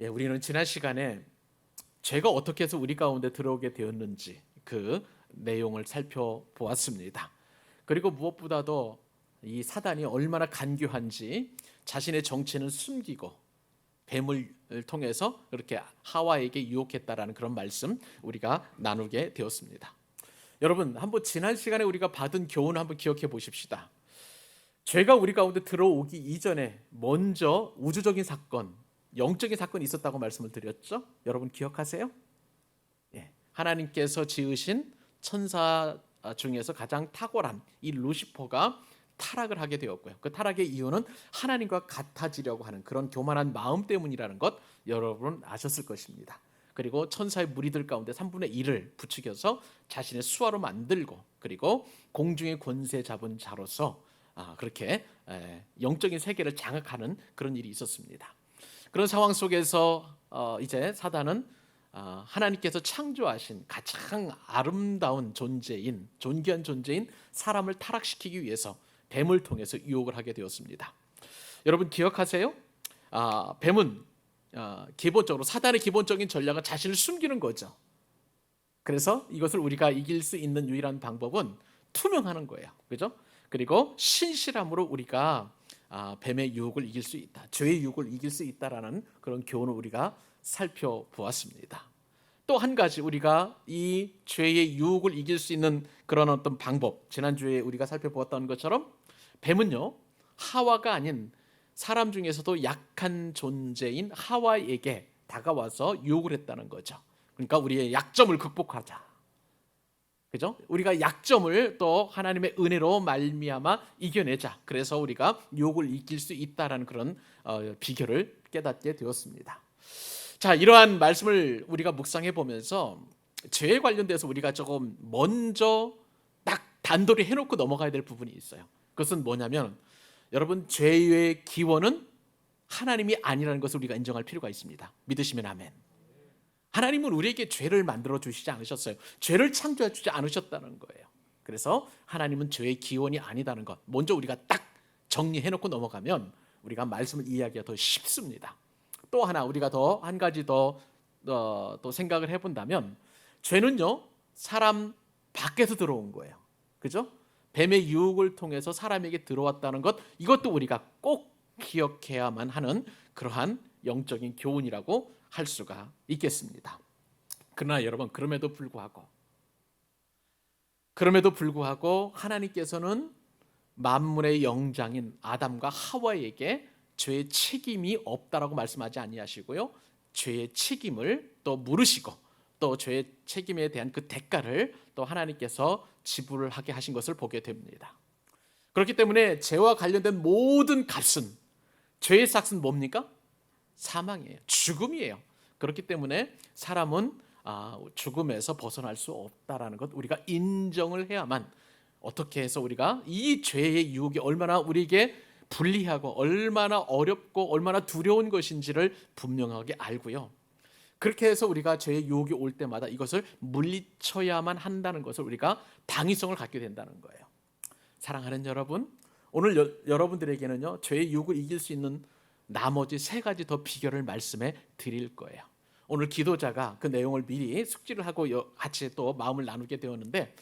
우리는 지난 시간에 죄가 어떻게 해서 우리 가운데 들어오게 되었는지 그 내용을 살펴보았습니다. 그리고 무엇보다도 이 사단이 얼마나 간교한지 자신의 정체는 숨기고 뱀을 통해서 그렇게 하와에게 유혹했다라는 그런 말씀 우리가 나누게 되었습니다. 여러분, 한번 지난 시간에 우리가 받은 교훈을 한번 기억해 보십시다. 죄가 우리 가운데 들어오기 이전에 먼저 우주적인 사건, 영적인 사건이 있었다고 말씀을 드렸죠. 여러분 기억하세요? 하나님께서 지으신 천사 중에서 가장 탁월한 이 루시퍼가 타락을 하게 되었고요. 그 타락의 이유는 하나님과 같아지려고 하는 그런 교만한 마음 때문이라는 것 여러분 아셨을 것입니다. 그리고 천사의 무리들 가운데 3분의 1을 부추겨서 자신의 수하로 만들고, 그리고 공중의 권세 잡은 자로서 그렇게 영적인 세계를 장악하는 그런 일이 있었습니다. 그런 상황 속에서 이제 사단은 하나님께서 창조하신 가장 아름다운 존재인, 존귀한 존재인 사람을 타락시키기 위해서 뱀을 통해서 유혹을 하게 되었습니다. 여러분 기억하세요? 뱀은 기본적으로 사단의 기본적인 전략은 자신을 숨기는 거죠. 그래서 이것을 우리가 이길 수 있는 유일한 방법은 투명하는 거예요. 그죠? 그리고 신실함으로 우리가 뱀의 유혹을 이길 수 있다, 죄의 유혹을 이길 수 있다라는 그런 교훈을 우리가 살펴보았습니다. 또 한 가지 우리가 이 죄의 유혹을 이길 수 있는 그런 어떤 방법, 지난주에 우리가 살펴보았던 것처럼 뱀은요, 하와가 아닌 사람 중에서도 약한 존재인 하와에게 다가와서 유혹을 했다는 거죠. 그러니까 우리의 약점을 극복하자, 그죠? 우리가 약점을 또 하나님의 은혜로 말미암아 이겨내자. 그래서 우리가 유혹을 이길 수 있다라는 그런 비결을 깨닫게 되었습니다. 자, 이러한 말씀을 우리가 묵상해 보면서 죄에 관련돼서 우리가 조금 먼저 딱 단도리 해놓고 넘어가야 될 부분이 있어요. 그것은 뭐냐면, 여러분, 죄의 기원은 하나님이 아니라는 것을 우리가 인정할 필요가 있습니다. 믿으시면 아멘. 하나님은 우리에게 죄를 만들어 주시지 않으셨어요. 죄를 창조해 주지 않으셨다는 거예요. 그래서 하나님은 죄의 기원이 아니다는 것, 먼저 우리가 딱 정리해놓고 넘어가면 우리가 말씀을 이해하기가 더 쉽습니다. 또 하나, 우리가 더 한 가지 더 생각을 해본다면, 죄는요, 사람 밖에서 들어온 거예요. 그죠? 뱀의 유혹을 통해서 사람에게 들어왔다는 것, 이것도 우리가 꼭 기억해야만 하는 그러한 영적인 교훈이라고 할 수가 있겠습니다. 그러나 여러분, 그럼에도 불구하고 하나님께서는 만물의 영장인 아담과 하와에게 죄의 책임이 없다라고 말씀하지 아니하시고요, 죄의 책임을 또 물으시고, 또 죄의 책임에 대한 그 대가를 또 하나님께서 지불을 하게 하신 것을 보게 됩니다. 그렇기 때문에 죄와 관련된 모든 값은, 죄의 삭은 뭡니까? 사망이에요. 죽음이에요. 그렇기 때문에 사람은 죽음에서 벗어날 수 없다라는 것 우리가 인정을 해야만, 어떻게 해서 우리가 이 죄의 유혹이 얼마나 우리에게 불리하고 얼마나 어렵고 얼마나 두려운 것인지를 분명하게 알고요, 그렇게 해서 우리가 죄의 유혹이 올 때마다 이것을 물리쳐야만 한다는 것을 우리가 당위성을 갖게 된다는 거예요. 사랑하는 여러분, 오늘 여러분들에게는요, 죄의 유혹을 이길 수 있는 나머지 3가지 더 비결을 말씀해 드릴 거예요. 오늘 기도자가 그 내용을 미리 숙지를 하고 같이 또 마음을 나누게 되었는데,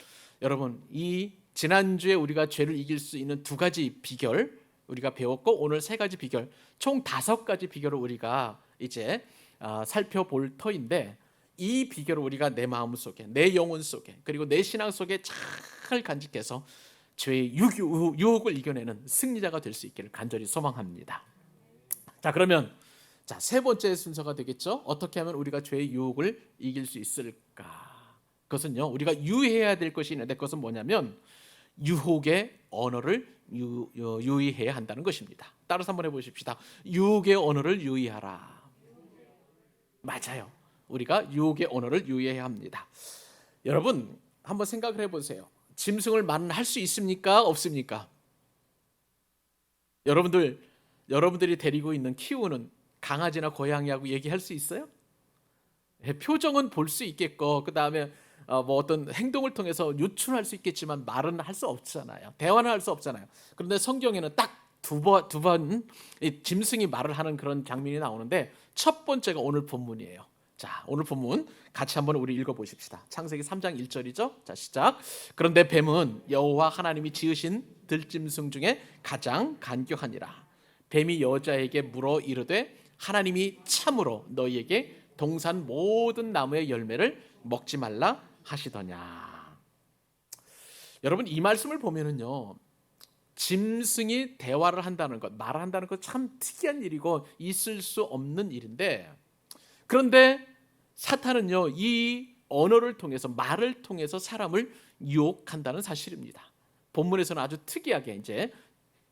여러분, 이 지난주에 우리가 죄를 이길 수 있는 2가지 비결 우리가 배웠고, 오늘 3가지 비결, 총 5가지 비결을 우리가 이제 살펴볼 터인데, 이 비결을 우리가 내 마음 속에, 내 영혼 속에, 그리고 내 신앙 속에 잘 간직해서 죄의 유혹을 이겨내는 승리자가 될 수 있기를 간절히 소망합니다. 자, 그러면 3번째 순서가 되겠죠. 어떻게 하면 우리가 죄의 유혹을 이길 수 있을까? 그것은요, 우리가 유의해야 될 것이 있는데, 그것은 뭐냐면 유혹의 언어를 유의해야 한다는 것입니다. 따라서 한번 해보십시다. 유혹의 언어를 유의하라. 맞아요. 우리가 유혹의 언어를 유의해야 합니다. 여러분, 한번 생각을 해보세요. 짐승을 말은 할 수 있습니까? 없습니까? 여러분들이 데리고 있는, 키우는 강아지나 고양이하고 얘기할 수 있어요? 표정은 볼 수 있겠고, 그 다음에 뭐 어떤 행동을 통해서 유출할 수 있겠지만 말은 할 수 없잖아요. 대화는 할 수 없잖아요. 그런데 성경에는 딱 두 번 짐승이 말을 하는 그런 장면이 나오는데 첫 번째가 오늘 본문이에요. 자, 오늘 본문 같이 한번 우리 읽어보십시다. 창세기 3장 1절이죠. 자, 시작. 그런데 뱀은 여호와 하나님이 지으신 들짐승 중에 가장 간교하니라. 뱀이 여자에게 물어 이르되 하나님이 참으로 너희에게 동산 모든 나무의 열매를 먹지 말라 하시더냐. 여러분, 이 말씀을 보면은요, 짐승이 대화를 한다는 것, 말을 한다는 것 참 특이한 일이고 있을 수 없는 일인데, 그런데 사탄은요, 이 언어를 통해서, 말을 통해서 사람을 유혹한다는 사실입니다. 본문에서는 아주 특이하게 이제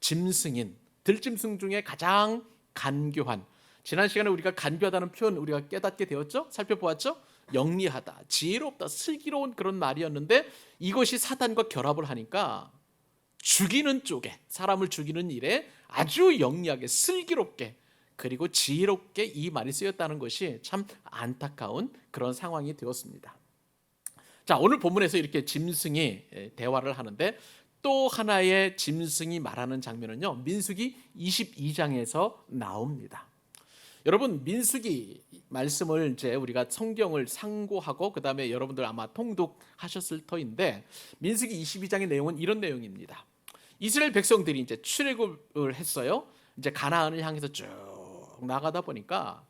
짐승인, 들짐승 중에 가장 간교한, 지난 시간에 우리가 간교하다는 표현 우리가 깨닫게 되었죠? 살펴보았죠? 영리하다, 지혜롭다, 슬기로운 그런 말이었는데 이것이 사탄과 결합을 하니까 죽이는 쪽에, 사람을 죽이는 일에 아주 영리하게, 슬기롭게, 그리고 지혜롭게 이 말이 쓰였다는 것이 참 안타까운 그런 상황이 되었습니다. 자, 오늘 본문에서 이렇게 짐승이 대화를 하는데 또 하나의 짐승이 말하는 장면은요, 민수기 22장에서 나옵니다. 여러분, 민수기 말씀을 이제 우리가 성경을 상고하고 그 다음에 여러분들 아마 통독하셨을 터인데, 민수기 22장의 내용은 이런 내용입니다. 이스라엘 백성들이 이제 출애굽을 했어요. 이제 가나안을 향해서 쭉 나가다 보니까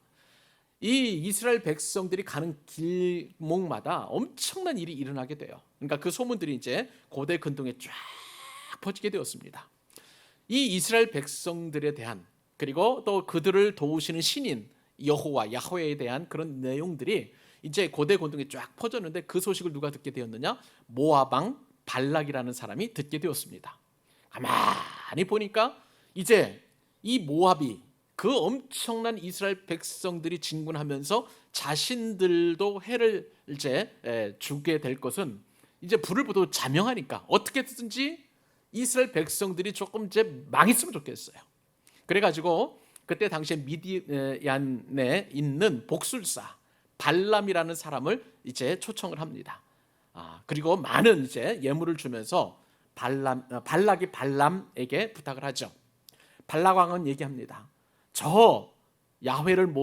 이 이스라엘 백성들이 가는 길목마다 엄청난 일이 일어나게 돼요. 그러니까 그 소문들이 이제 고대 근동에 쫙 퍼지게 되었습니다. 이 이스라엘 백성들에 대한, 그리고 또 그들을 도우시는 신인 여호와, 야훼에 대한 그런 내용들이 이제 고대 근동에 쫙 퍼졌는데 그 소식을 누가 듣게 되었느냐? 모압 왕 발락이라는 사람이 듣게 되었습니다. 가만히 보니까 이제 이 모압이 그 엄청난 이스라엘 백성들이 진군하면서 자신들도 해를 이제 주게 될 것은 이제 불을 보도 자명하니까 어떻게든지 이스라엘 백성들이 조금 이제 망했으면 좋겠어요. 그래가지고 그때 당시에 미디안에 있는 복술사 발람이라는 사람을 이제 초청을 합니다. 그리고 많은 이제 예물을 주면서 발락이 발람에게 부탁을 하죠. 발락 왕은 얘기합니다. 저 야훼를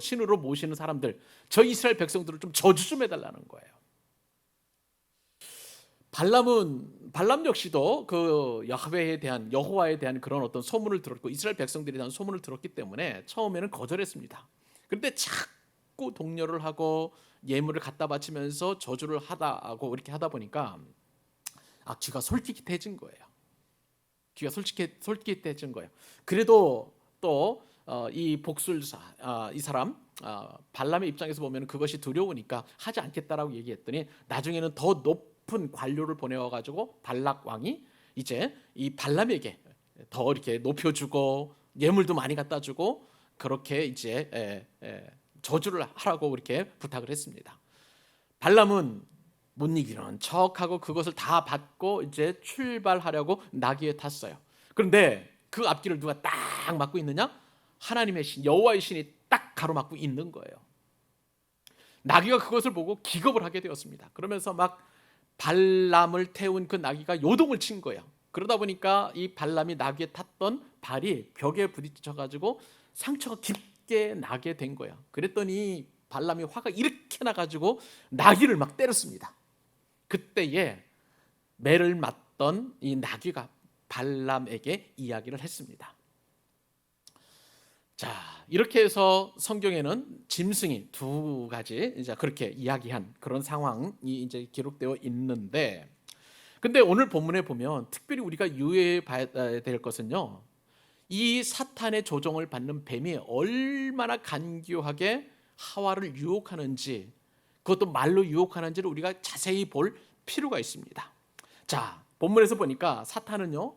신으로 모시는 사람들, 저 이스라엘 백성들을 좀 저주 좀 해달라는 거예요. 발람 역시도 그 야훼에 대한, 여호와에 대한 그런 어떤 소문을 들었고 이스라엘 백성들에 대한 소문을 들었기 때문에 처음에는 거절했습니다. 그런데 자꾸 동료를 하고 예물을 갖다 바치면서 저주를 하고 이렇게 하다 보니까 귀가 솔깃해진 거예요. 귀가 솔깃해진 거예요. 그래도 또 이 복술사, 이 사람 발람의 입장에서 보면 그것이 두려우니까 하지 않겠다라고 얘기했더니 나중에는 더 높은 관료를 보내와 가지고 발락 왕이 이제 이 발람에게 더 이렇게 높여주고 예물도 많이 갖다 주고 그렇게 이제 저주를 하라고 이렇게 부탁을 했습니다. 발람은 못 이기는 척하고 그것을 다 받고 이제 출발하려고 나귀에 탔어요. 그런데 그 앞길을 누가 딱 막고 있느냐? 하나님의 신, 여호와의 신이 딱 가로막고 있는 거예요. 나귀가 그것을 보고 기겁을 하게 되었습니다. 그러면서 막 발람을 태운 그 나귀가 요동을 친 거예요. 그러다 보니까 이 발람이 나귀에 탔던 발이 벽에 부딪혀가지고 상처가 깊게 나게 된 거예요. 그랬더니 발람이 화가 이렇게 나가지고 나귀를 막 때렸습니다. 그때에 매를 맞던 이 나귀가 발람에게 이야기를 했습니다. 자, 이렇게 해서 성경에는 짐승이 두 가지 이제 그렇게 이야기한 그런 상황이 이제 기록되어 있는데, 근데 오늘 본문에 보면 특별히 우리가 유의해 봐야 될 것은요, 이 사탄의 조종을 받는 뱀이 얼마나 간교하게 하와를 유혹하는지, 그것도 말로 유혹하는지를 우리가 자세히 볼 필요가 있습니다. 자, 본문에서 보니까 사탄은요,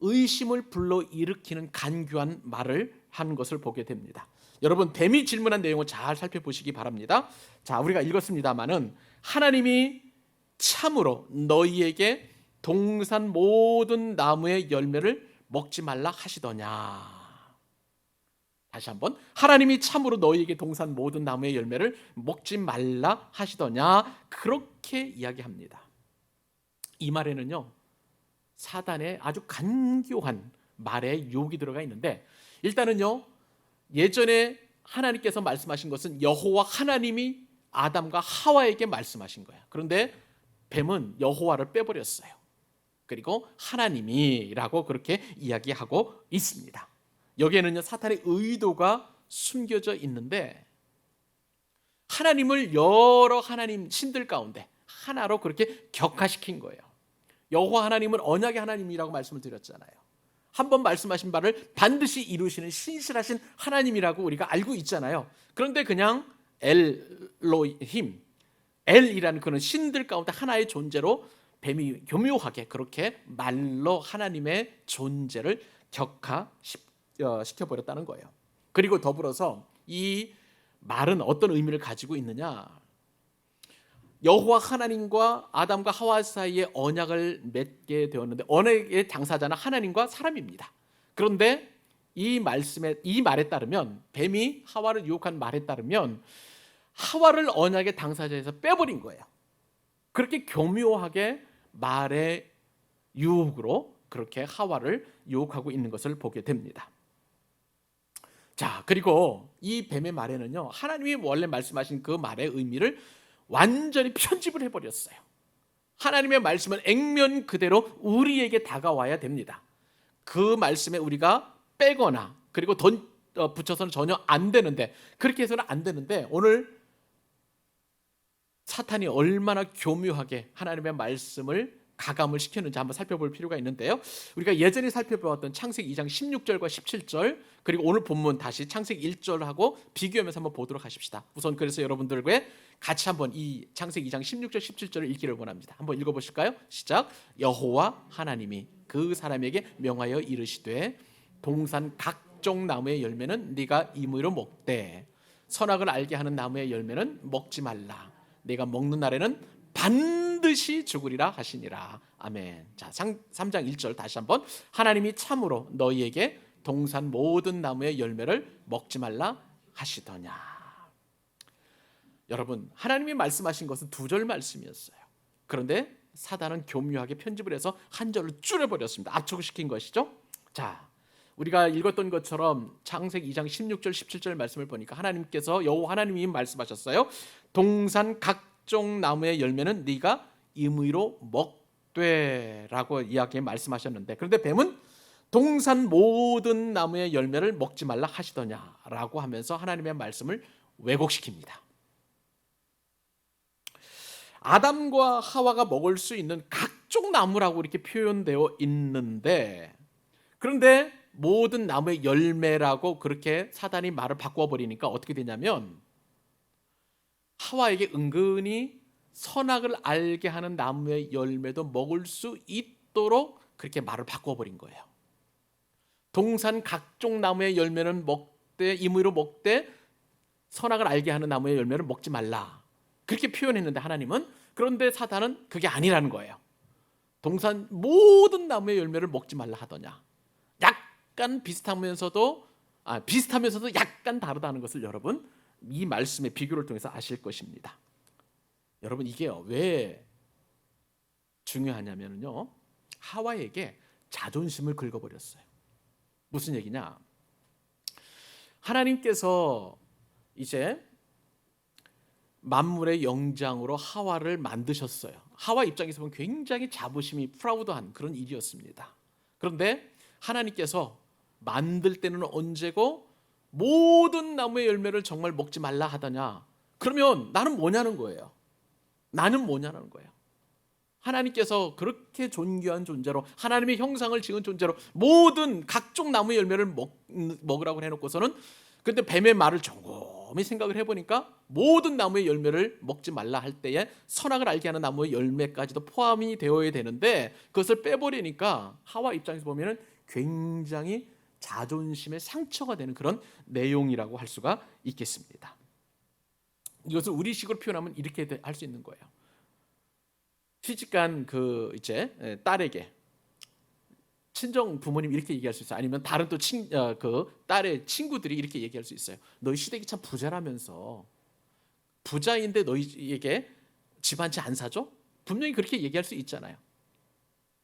의심을 불러일으키는 간교한 말을 한 것을 보게 됩니다. 여러분, 뱀이 질문한 내용을 잘 살펴보시기 바랍니다. 자, 우리가 읽었습니다마는 하나님이 참으로 너희에게 동산 모든 나무의 열매를 먹지 말라 하시더냐. 다시 한번, 하나님이 참으로 너희에게 동산 모든 나무의 열매를 먹지 말라 하시더냐, 그렇게 이야기합니다. 이 말에는요, 사단의 아주 간교한 말에 유혹이 들어가 있는데, 일단은요, 예전에 하나님께서 말씀하신 것은 여호와 하나님이 아담과 하와에게 말씀하신 거예요. 그런데 뱀은 여호와를 빼버렸어요. 그리고 하나님이라고 그렇게 이야기하고 있습니다. 여기에는요, 사탄의 의도가 숨겨져 있는데, 하나님을 여러 하나님 신들 가운데 하나로 그렇게 격화시킨 거예요. 여호와 하나님은 언약의 하나님이라고 말씀을 드렸잖아요. 한번 말씀하신 바를 반드시 이루시는 신실하신 하나님이라고 우리가 알고 있잖아요. 그런데 그냥 엘로힘, 엘이라는 그런 신들 가운데 하나의 존재로 뱀이 교묘하게 그렇게 말로 하나님의 존재를 격화시켜버렸다는 거예요. 그리고 더불어서 이 말은 어떤 의미를 가지고 있느냐, 여호와 하나님과 아담과 하와 사이에 언약을 맺게 되었는데, 언약의 당사자는 하나님과 사람입니다. 그런데 이 말에 따르면, 뱀이 하와를 유혹한 말에 따르면 하와를 언약의 당사자에서 빼버린 거예요. 그렇게 교묘하게 말의 유혹으로 그렇게 하와를 유혹하고 있는 것을 보게 됩니다. 자, 그리고 이 뱀의 말에는요, 하나님이 원래 말씀하신 그 말의 의미를 완전히 편집을 해버렸어요. 하나님의 말씀은 액면 그대로 우리에게 다가와야 됩니다. 그 말씀에 우리가 빼거나 그리고 붙여서는 전혀 안 되는데, 그렇게 해서는 안 되는데, 오늘 사탄이 얼마나 교묘하게 하나님의 말씀을 가감을 시켰는지 한번 살펴볼 필요가 있는데요. 우리가 예전에 살펴보았던 창세기 2장 16절과 17절, 그리고 오늘 본문 다시 창세기 1절하고 비교하면서 한번 보도록 하십시다. 우선 그래서 여러분들과 같이 한번 이 창세기 2장 16절 17절을 읽기를 원합니다. 한번 읽어보실까요? 시작. 여호와 하나님이 그 사람에게 명하여 이르시되 동산 각종 나무의 열매는 네가 임의로 먹되 선악을 알게 하는 나무의 열매는 먹지 말라. 네가 먹는 날에는 반드시 죽으리라 하시니라. 아멘. 자, 3장 1절 다시 한번. 하나님이 참으로 너희에게 동산 모든 나무의 열매를 먹지 말라 하시더냐. 여러분, 하나님이 말씀하신 것은 2절 말씀이었어요. 그런데 사단은 교묘하게 편집을 해서 한 절을 줄여버렸습니다. 압축을 시킨 것이죠. 자, 우리가 읽었던 것처럼 창세기 2장 16절 17절 말씀을 보니까 하나님께서, 여호와 하나님이 말씀하셨어요. 동산 각종 나무의 열매는 네가 임의로 먹되라고 이야기해 말씀하셨는데, 그런데 뱀은 동산 모든 나무의 열매를 먹지 말라 하시더냐라고 하면서 하나님의 말씀을 왜곡시킵니다. 아담과 하와가 먹을 수 있는 각종 나무라고 이렇게 표현되어 있는데, 그런데 모든 나무의 열매라고 그렇게 사단이 말을 바꿔버리니까 어떻게 되냐면, 하와에게 은근히 선악을 알게 하는 나무의 열매도 먹을 수 있도록 그렇게 말을 바꿔버린 거예요. 동산 각종 나무의 열매는 먹되 임의로 먹되 선악을 알게 하는 나무의 열매를 먹지 말라, 그렇게 표현했는데 하나님은, 그런데 사단은 그게 아니라는 거예요. 동산 모든 나무의 열매를 먹지 말라 하더냐. 약간 비슷하면서도 약간 다르다는 것을 여러분 이 말씀의 비교를 통해서 아실 것입니다. 여러분, 이게요 왜 중요하냐면요, 하와에게 자존심을 긁어버렸어요. 무슨 얘기냐? 하나님께서 이제 만물의 영장으로 하와를 만드셨어요. 하와 입장에서 보면 굉장히 자부심이 프라우드한 그런 일이었습니다. 그런데 하나님께서 만들 때는 언제고 모든 나무의 열매를 정말 먹지 말라 하더냐? 그러면 나는 뭐냐는 거예요. 나는 뭐냐는 거예요. 하나님께서 그렇게 존귀한 존재로, 하나님의 형상을 지은 존재로 모든 각종 나무의 열매를 먹으라고 해놓고서는, 근데 뱀의 말을 곰곰이 생각을 해보니까 모든 나무의 열매를 먹지 말라 할 때에 선악을 알게 하는 나무의 열매까지도 포함이 되어야 되는데, 그것을 빼버리니까 하와 입장에서 보면 굉장히 자존심의 상처가 되는 그런 내용이라고 할 수가 있겠습니다. 이것을 우리식으로 표현하면 이렇게 할 수 있는 거예요. 시집간 이제 딸에게 친정 부모님이 이렇게 얘기할 수 있어요. 아니면 다른 또 딸의 친구들이 이렇게 얘기할 수 있어요. 너희 시댁이 참 부자라면서, 부자인데 너희에게 집 한 채 안 사줘? 분명히 그렇게 얘기할 수 있잖아요.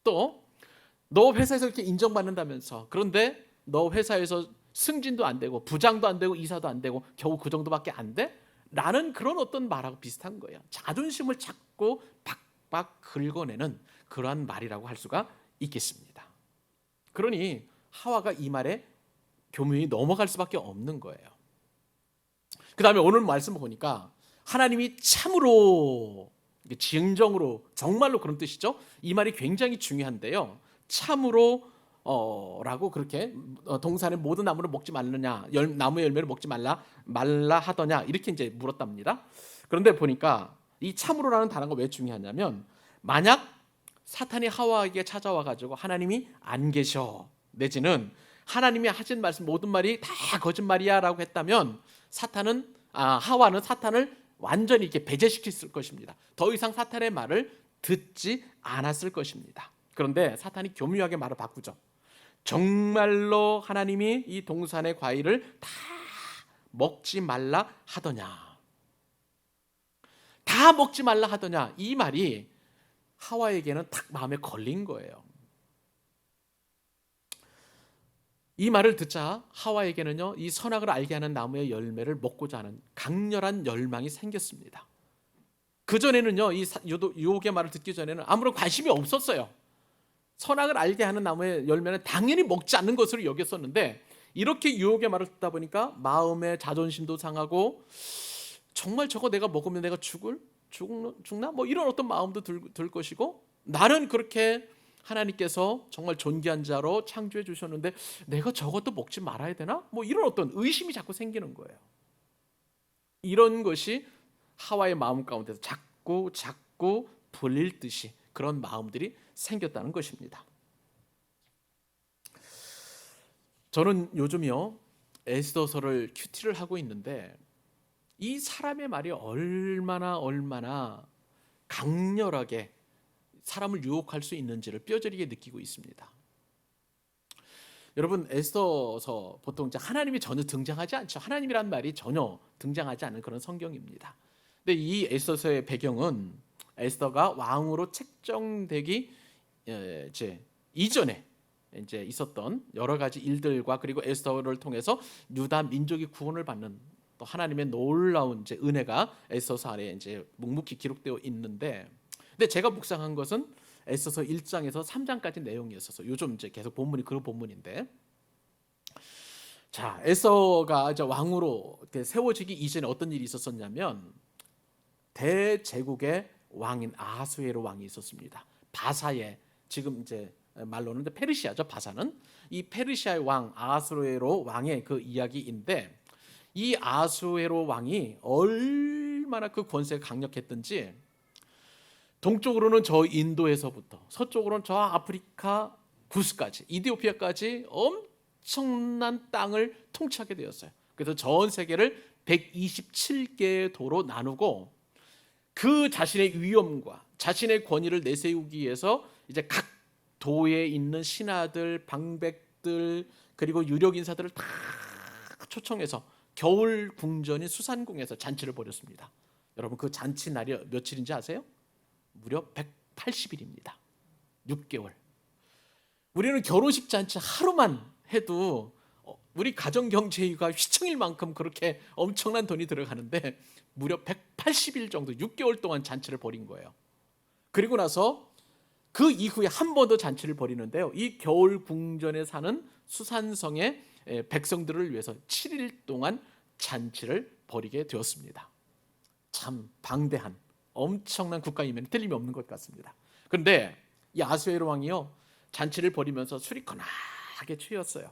또 너 회사에서 이렇게 인정받는다면서. 그런데 너 회사에서 승진도 안 되고 부장도 안 되고 이사도 안 되고 겨우 그 정도밖에 안 돼? 라는 그런 어떤 말하고 비슷한 거예요. 자존심을 자꾸 박박 긁어내는 그러한 말이라고 할 수가 있겠습니다. 그러니 하와가 이 말에 교묘히 넘어갈 수밖에 없는 거예요. 그 다음에 오늘 말씀을 보니까 하나님이 참으로, 진정으로, 정말로 그런 뜻이죠. 이 말이 굉장히 중요한데요. 참으로 라고 그렇게 동산의 모든 나무를 먹지 말느냐, 나무 열매를 먹지 말라 하더냐, 이렇게 이제 물었답니다. 그런데 보니까 이 참으로라는 단어가 왜 중요하냐면, 만약 사탄이 하와에게 찾아와 가지고 하나님이 안 계셔, 내지는 하나님이 하신 말씀 모든 말이 다 거짓말이야라고 했다면 하와는 사탄을 완전히 이렇게 배제시켰을 것입니다. 더 이상 사탄의 말을 듣지 않았을 것입니다. 그런데 사탄이 교묘하게 말을 바꾸죠. 정말로 하나님이 이 동산의 과일을 다 먹지 말라 하더냐, 다 먹지 말라 하더냐, 이 말이 하와에게는 딱 마음에 걸린 거예요. 이 말을 듣자 하와에게는요, 이 선악을 알게 하는 나무의 열매를 먹고자 하는 강렬한 열망이 생겼습니다. 그전에는요, 이 유혹의 말을 듣기 전에는 아무런 관심이 없었어요. 선악을 알게 하는 나무의 열매는 당연히 먹지 않는 것으로 여겼었는데, 이렇게 유혹의 말을 듣다 보니까 마음의 자존심도 상하고, 정말 저거 내가 먹으면 내가 죽나? 뭐 이런 어떤 마음도 들 것이고, 나는 그렇게 하나님께서 정말 존귀한 자로 창조해 주셨는데 내가 저것도 먹지 말아야 되나? 뭐 이런 어떤 의심이 자꾸 생기는 거예요. 이런 것이 하와의 마음 가운데서 자꾸 불릴 듯이 그런 마음들이 생겼다는 것입니다. 저는 요즘요, 에스더서를 큐티를 하고 있는데 이 사람의 말이 얼마나 강렬하게 사람을 유혹할 수 있는지를 뼈저리게 느끼고 있습니다. 여러분, 에스더서 보통 이제 하나님이 전혀 등장하지 않죠. 하나님이란 말이 전혀 등장하지 않은 그런 성경입니다. 근데 이 에스더서의 배경은 에스더가 왕으로 책정되기 이제 이전에 이제 있었던 여러 가지 일들과, 그리고 에스더를 통해서 유다 민족이 구원을 받는 또 하나님의 놀라운 이제 은혜가 에스더서 안에 이제 묵묵히 기록되어 있는데, 근데 제가 묵상한 것은 에스더서 1장에서 3장까지 내용이었어서 요즘 이제 계속 본문이 그 본문인데, 자, 에스더가 이제 왕으로 세워지기 이전에 어떤 일이 있었었냐면, 대제국의 왕인 아하수에로 왕이 있었습니다. 바사의, 지금 이제 말로는 페르시아죠. 바사는 이 페르시아의 왕 아하수에로 왕의 그 이야기인데, 이 아하수에로 왕이 얼마나 그 권세가 강력했던지, 동쪽으로는 저 인도에서부터 서쪽으로는 저 아프리카 구스까지, 이디오피아까지 엄청난 땅을 통치하게 되었어요. 그래서 전 세계를 127개의 도로 나누고, 그 자신의 위엄과 자신의 권위를 내세우기 위해서 이제 각 도에 있는 신하들, 방백들, 그리고 유력 인사들을 다 초청해서 겨울 궁전인 수산궁에서 잔치를 벌였습니다. 여러분, 그 잔치 날이 며칠인지 아세요? 무려 180일입니다. 6개월. 우리는 결혼식 잔치 하루만 해도 우리 가정경제가 휘청일 만큼 그렇게 엄청난 돈이 들어가는데, 무려 180일 정도 6개월 동안 잔치를 벌인 거예요. 그리고 나서 그 이후에 한 번 더 잔치를 벌이는데요, 이 겨울 궁전에 사는 수산성의 백성들을 위해서 7일 동안 잔치를 벌이게 되었습니다. 참 방대한 엄청난 국가이면 틀림이 없는 것 같습니다. 그런데 이 아수에로 왕이요, 잔치를 벌이면서 술이 거나하게 취했어요.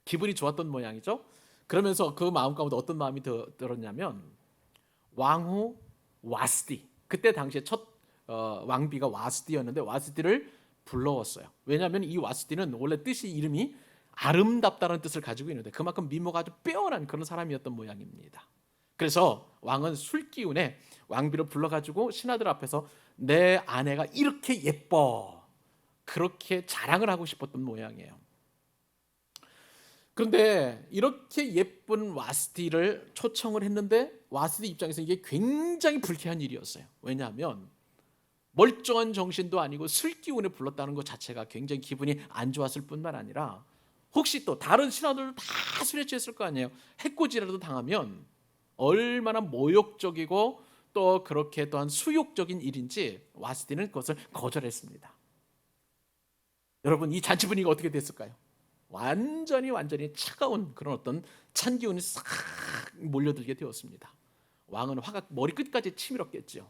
기분이 좋았던 모양이죠. 그러면서 그 마음 가운데 어떤 마음이 들었냐면, 왕후 와스디, 그때 당시에 첫 왕비가 와스디였는데 와스디를 불러왔어요. 왜냐하면 이 와스디는 원래 이름이 아름답다는 뜻을 가지고 있는데 그만큼 미모가 아주 빼어난 그런 사람이었던 모양입니다. 그래서 왕은 술기운에 왕비를 불러가지고 신하들 앞에서 내 아내가 이렇게 예뻐, 그렇게 자랑을 하고 싶었던 모양이에요. 그런데 이렇게 예쁜 와스디를 초청을 했는데 와스디 입장에서 이게 굉장히 불쾌한 일이었어요. 왜냐하면 멀쩡한 정신도 아니고 술기운에 불렀다는 것 자체가 굉장히 기분이 안 좋았을 뿐만 아니라 혹시 또 다른 신하들도 다 술에 취했을 거 아니에요. 해코지라도 당하면 얼마나 모욕적이고 또 그렇게 또한 수욕적인 일인지 와스티는 그것을 거절했습니다. 여러분, 이 잔치 분위기가 어떻게 됐을까요? 완전히 차가운 그런 어떤 찬 기운이 싹 몰려들게 되었습니다. 왕은 화가 머리끝까지 치밀었겠죠.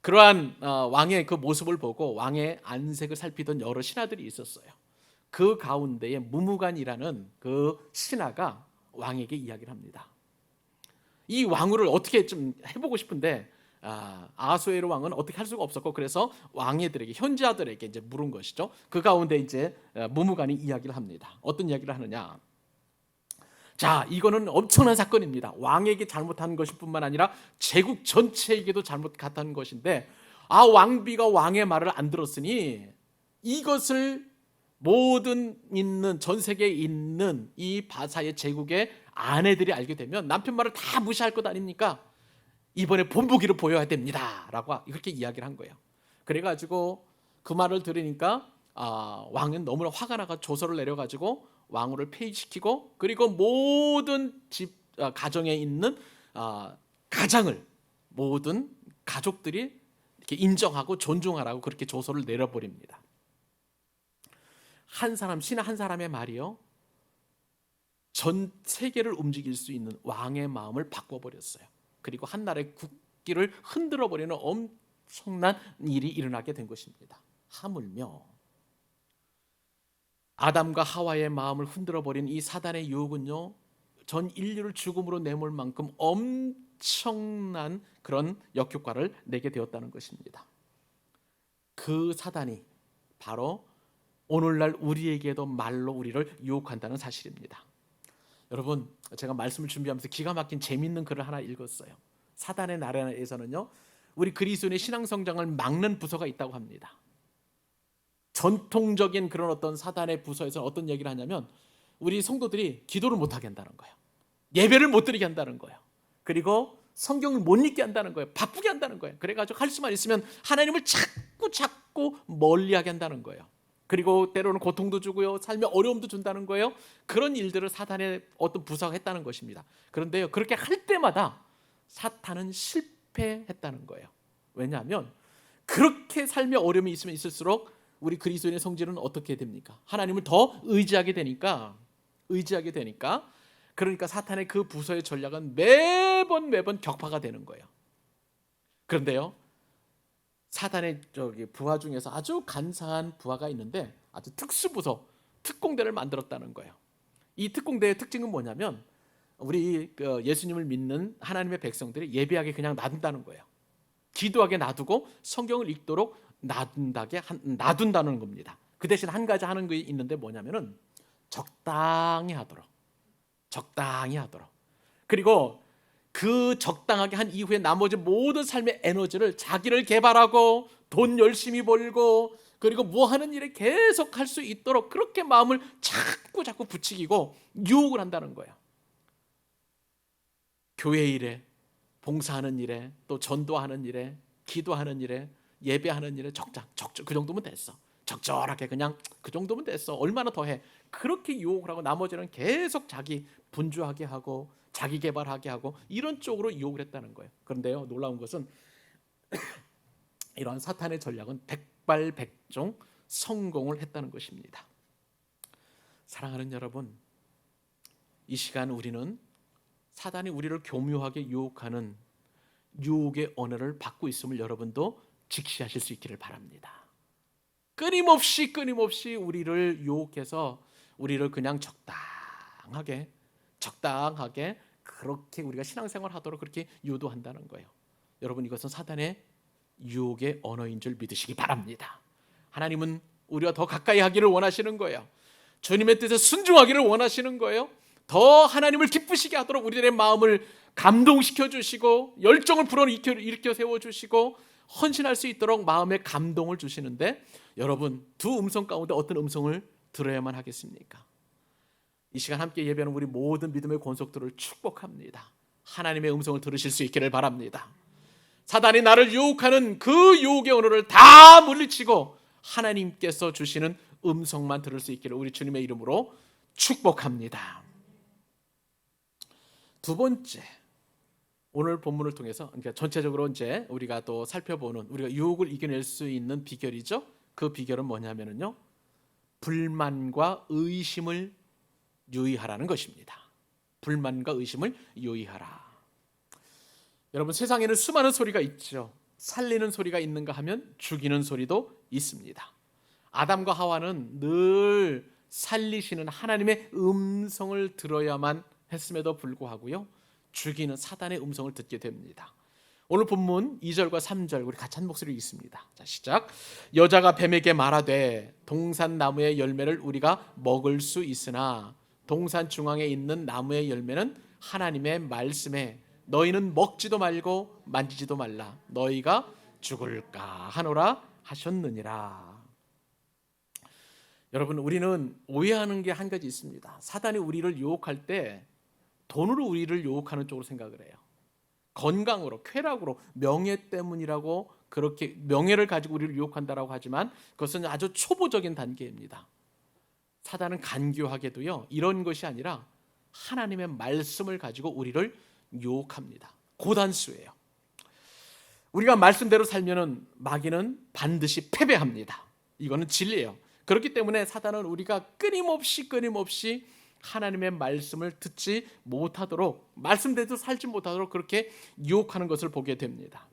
그러한 왕의 그 모습을 보고 왕의 안색을 살피던 여러 신하들이 있었어요. 그 가운데에 무무간이라는 그 신하가 왕에게 이야기를 합니다. 이 왕후를 어떻게 좀 해보고 싶은데 아하수에로 왕은 어떻게 할 수가 없었고, 그래서 왕애들에게, 현지아들에게 이제 물은 것이죠. 그 가운데 이제 무무간이 이야기를 합니다. 어떤 이야기를 하느냐? 자, 이거는 엄청난 사건입니다. 왕에게 잘못한 것일 뿐만 아니라 제국 전체에게도 잘못한 것인데, 왕비가 왕의 말을 안 들었으니 이것을 모든 있는 전 세계에 있는 이 바사의 제국의 아내들이 알게 되면 남편 말을 다 무시할 것 아닙니까? 이번에 본보기를 보여야 됩니다 라고 그렇게 이야기를 한 거예요. 그래가지고 그 말을 들으니까 왕은 너무나 화가 나가 조서를 내려가지고 왕후를 폐위시키고, 그리고 모든 집 가정에 있는 가장을 모든 가족들이 이렇게 인정하고 존중하라고 그렇게 조서를 내려버립니다. 한 사람, 신하 한 사람의 말이요, 전 세계를 움직일 수 있는 왕의 마음을 바꿔버렸어요. 그리고 한 나라의 국기를 흔들어버리는 엄청난 일이 일어나게 된 것입니다. 하물며 아담과 하와의 마음을 흔들어버린 이 사단의 유혹은요, 전 인류를 죽음으로 내몰 만큼 엄청난 그런 역효과를 내게 되었다는 것입니다. 그 사단이 바로 오늘날 우리에게도 말로 우리를 유혹한다는 사실입니다. 여러분, 제가 말씀을 준비하면서 기가 막힌 재미있는 글을 하나 읽었어요. 사단의 나라에서는요, 우리 그리스도인의 신앙 성장을 막는 부서가 있다고 합니다. 전통적인 그런 어떤 사단의 부서에서 어떤 얘기를 하냐면, 우리 성도들이 기도를 못하게 한다는 거예요. 예배를 못 드리게 한다는 거예요. 그리고 성경을 못 읽게 한다는 거예요. 바쁘게 한다는 거예요. 그래가지고 할 수만 있으면 하나님을 자꾸 멀리하게 한다는 거예요. 그리고 때로는 고통도 주고요, 삶에 어려움도 준다는 거예요. 그런 일들을 사탄의 어떤 부서가 했다는 것입니다. 그런데요, 그렇게 할 때마다 사탄은 실패했다는 거예요. 왜냐하면 그렇게 삶에 어려움이 있으면 있을수록 우리 그리스도인의 성질은 어떻게 됩니까? 하나님을 더 의지하게 되니까 그러니까 사탄의 그 부서의 전략은 매번 격파가 되는 거예요. 그런데요, 사단의 부하 중에서 아주 간사한 부하가 있는데 아주 특수부서, 특공대를 만들었다는 거예요. 이 특공대의 특징은 뭐냐면, 우리 예수님을 믿는 하나님의 백성들이 예배하게 그냥 놔둔다는 거예요. 기도하게 놔두고 성경을 읽도록 놔둔다는 겁니다. 그 대신 한 가지 하는 게 있는데 뭐냐면은 적당히 하도록. 그리고 그 적당하게 한 이후에 나머지 모든 삶의 에너지를 자기를 개발하고 돈 열심히 벌고 그리고 뭐 하는 일에 계속 할 수 있도록 그렇게 마음을 자꾸 부추기고 유혹을 한다는 거예요. 교회 일에, 봉사하는 일에, 또 전도하는 일에, 기도하는 일에, 예배하는 일에 그 정도면 됐어. 적절하게 그냥 그 정도면 됐어. 얼마나 더 해. 그렇게 유혹을 하고 나머지는 계속 자기 분주하게 하고 자기 개발하게 하고 이런 쪽으로 유혹을 했다는 거예요. 그런데요, 놀라운 것은 이러한 사탄의 전략은 백발백중 성공을 했다는 것입니다. 사랑하는 여러분, 이 시간 우리는 사단이 우리를 교묘하게 유혹하는 유혹의 언어를 받고 있음을 여러분도 직시하실 수 있기를 바랍니다. 끊임없이 우리를 유혹해서 우리를 그냥 적당하게 그렇게 우리가 신앙생활 하도록 그렇게 유도한다는 거예요. 여러분, 이것은 사단의 유혹의 언어인 줄 믿으시기 바랍니다. 하나님은 우리와 더 가까이 하기를 원하시는 거예요. 주님의 뜻에 순종하기를 원하시는 거예요. 더 하나님을 기쁘시게 하도록 우리들의 마음을 감동시켜 주시고 열정을 불어일으켜 세워주시고 헌신할 수 있도록 마음의 감동을 주시는데, 여러분, 두 음성 가운데 어떤 음성을 들어야만 하겠습니까? 이 시간 함께 예배하는 우리 모든 믿음의 권속들을 축복합니다. 하나님의 음성을 들으실 수 있기를 바랍니다. 사단이 나를 유혹하는 그 유혹의 언어를 다 물리치고 하나님께서 주시는 음성만 들을 수 있기를 우리 주님의 이름으로 축복합니다. 두 번째, 오늘 본문을 통해서 그러니까 전체적으로 이제 우리가 또 살펴보는 우리가 유혹을 이겨낼 수 있는 비결이죠. 그 비결은 뭐냐면요, 불만과 의심을 유의하라는 것입니다. 불만과 의심을 유의하라. 여러분, 세상에는 수많은 소리가 있죠. 살리는 소리가 있는가 하면 죽이는 소리도 있습니다. 아담과 하와는 늘 살리시는 하나님의 음성을 들어야만 했음에도 불구하고요, 죽이는 사단의 음성을 듣게 됩니다. 오늘 본문 2절과 3절 우리 같이 한 목소리로 읽습니다. 자, 시작. 여자가 뱀에게 말하되 동산 나무의 열매를 우리가 먹을 수 있으나 동산 중앙에 있는 나무의 열매는 하나님의 말씀에 너희는 먹지도 말고 만지지도 말라 너희가 죽을까 하노라 하셨느니라. 여러분, 우리는 오해하는 게 한 가지 있습니다. 사단이 우리를 유혹할 때 돈으로 우리를 유혹하는 쪽으로 생각을 해요. 건강으로, 쾌락으로, 명예 때문이라고 그렇게 명예를 가지고 우리를 유혹한다라고 하지만 그것은 아주 초보적인 단계입니다. 사단은 간교하게도요, 이런 것이 아니라 하나님의 말씀을 가지고 우리를 유혹합니다. 고단수예요. 우리가 말씀대로 살면은 마귀는 반드시 패배합니다. 이거는 진리예요. 그렇기 때문에 사단은 우리가 끊임없이 하나님의 말씀을 듣지 못하도록, 말씀대로 살지 못하도록 그렇게 유혹하는 것을 보게 됩니다.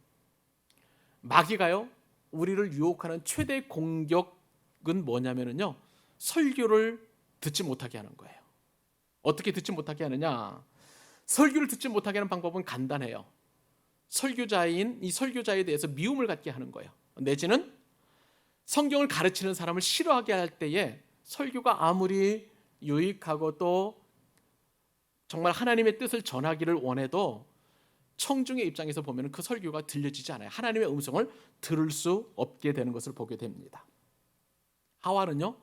마귀가요, 우리를 유혹하는 최대 공격은 뭐냐면요, 설교를 듣지 못하게 하는 거예요. 어떻게 듣지 못하게 하느냐? 설교를 듣지 못하게 하는 방법은 간단해요. 이 설교자에 대해서 미움을 갖게 하는 거예요. 내지는 성경을 가르치는 사람을 싫어하게 할 때에 설교가 아무리 유익하고 또 정말 하나님의 뜻을 전하기를 원해도 청중의 입장에서 보면 그 설교가 들려지지 않아요. 하나님의 음성을 들을 수 없게 되는 것을 보게 됩니다. 하와는요,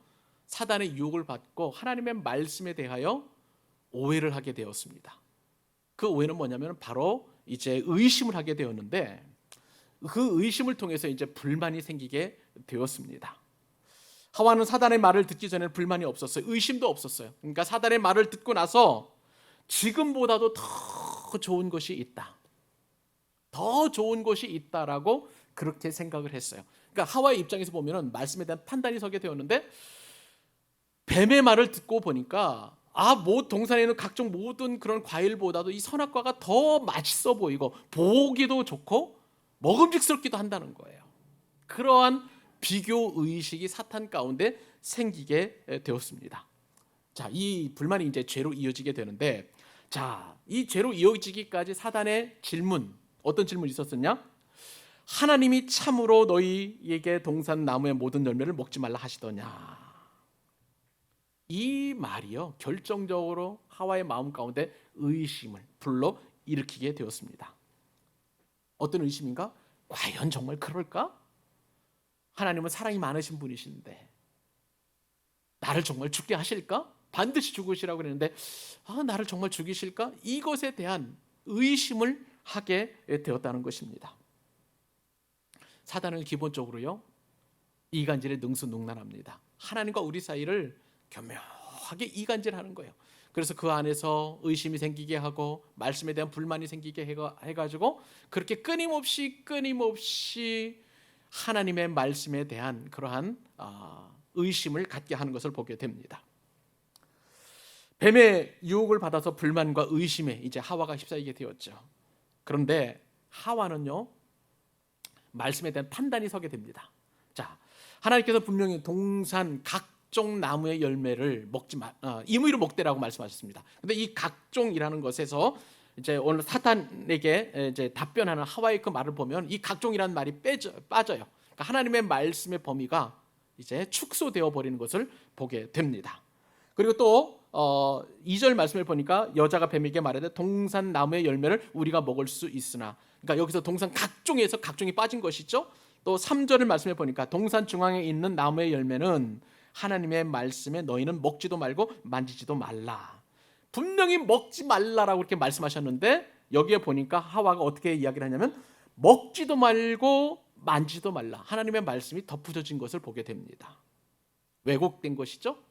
사단의 유혹을 받고 하나님의 말씀에 대하여 오해를 하게 되었습니다. 그 오해는 뭐냐면 바로 이제 의심을 하게 되었는데, 그 의심을 통해서 이제 불만이 생기게 되었습니다. 하와는 사단의 말을 듣기 전에는 불만이 없었어요. 의심도 없었어요. 그러니까 사단의 말을 듣고 나서 지금보다도 더 좋은 것이 있다, 더 좋은 것이 있다라고 그렇게 생각을 했어요. 그러니까 하와의 입장에서 보면은 말씀에 대한 판단이 서게 되었는데, 뱀의 말을 듣고 보니까 동산에 있는 각종 모든 그런 과일보다도 이 선악과가 더 맛있어 보이고 보기도 좋고 먹음직스럽기도 한다는 거예요. 그러한 비교 의식이 사탄 가운데 생기게 되었습니다. 자, 이 불만이 이제 죄로 이어지게 되는데, 자, 이 죄로 이어지기까지 사단의 질문, 어떤 질문이 있었었냐? 하나님이 참으로 너희에게 동산 나무의 모든 열매를 먹지 말라 하시더냐? 이 말이요, 결정적으로 하와의 마음 가운데 의심을 불러 일으키게 되었습니다. 어떤 의심인가? 과연 정말 그럴까? 하나님은 사랑이 많으신 분이신데 나를 정말 죽게 하실까? 반드시 죽으시라고 그랬는데 나를 정말 죽이실까? 이것에 대한 의심을 하게 되었다는 것입니다. 사단은 기본적으로요, 이간질에 능수능란합니다. 하나님과 우리 사이를 교묘하게 이간질하는 거예요. 그래서 그 안에서 의심이 생기게 하고 말씀에 대한 불만이 생기게 해가지고 그렇게 끊임없이 하나님의 말씀에 대한 그러한 의심을 갖게 하는 것을 보게 됩니다. 뱀의 유혹을 받아서 불만과 의심에 이제 하와가 휩싸이게 되었죠. 그런데 하와는요, 말씀에 대한 판단이 서게 됩니다. 자, 하나님께서 분명히 동산 각종 나무의 열매를 먹지 마, 임의로 먹되라고 말씀하셨습니다. 근데 이 각종이라는 것에서 이제 오늘 사탄에게 이제 답변하는 하와의 그 말을 보면 이 각종이라는 말이 빠져요. 그러니까 하나님의 말씀의 범위가 이제 축소되어 버리는 것을 보게 됩니다. 그리고 또 2절 말씀을 보니까 여자가 뱀에게 말하되 동산 나무의 열매를 우리가 먹을 수 있으나, 그러니까 여기서 동산 각종에서 각종이 빠진 것이죠. 또 3절을 말씀해 보니까 동산 중앙에 있는 나무의 열매는 하나님의 말씀에 너희는 먹지도 말고 만지지도 말라. 분명히 먹지 말라라고 이렇게 말씀하셨는데 여기에 보니까 하와가 어떻게 이야기를 하냐면 먹지도 말고 만지도 말라. 하나님의 말씀이 덧붙여진 것을 보게 됩니다. 왜곡된 것이죠.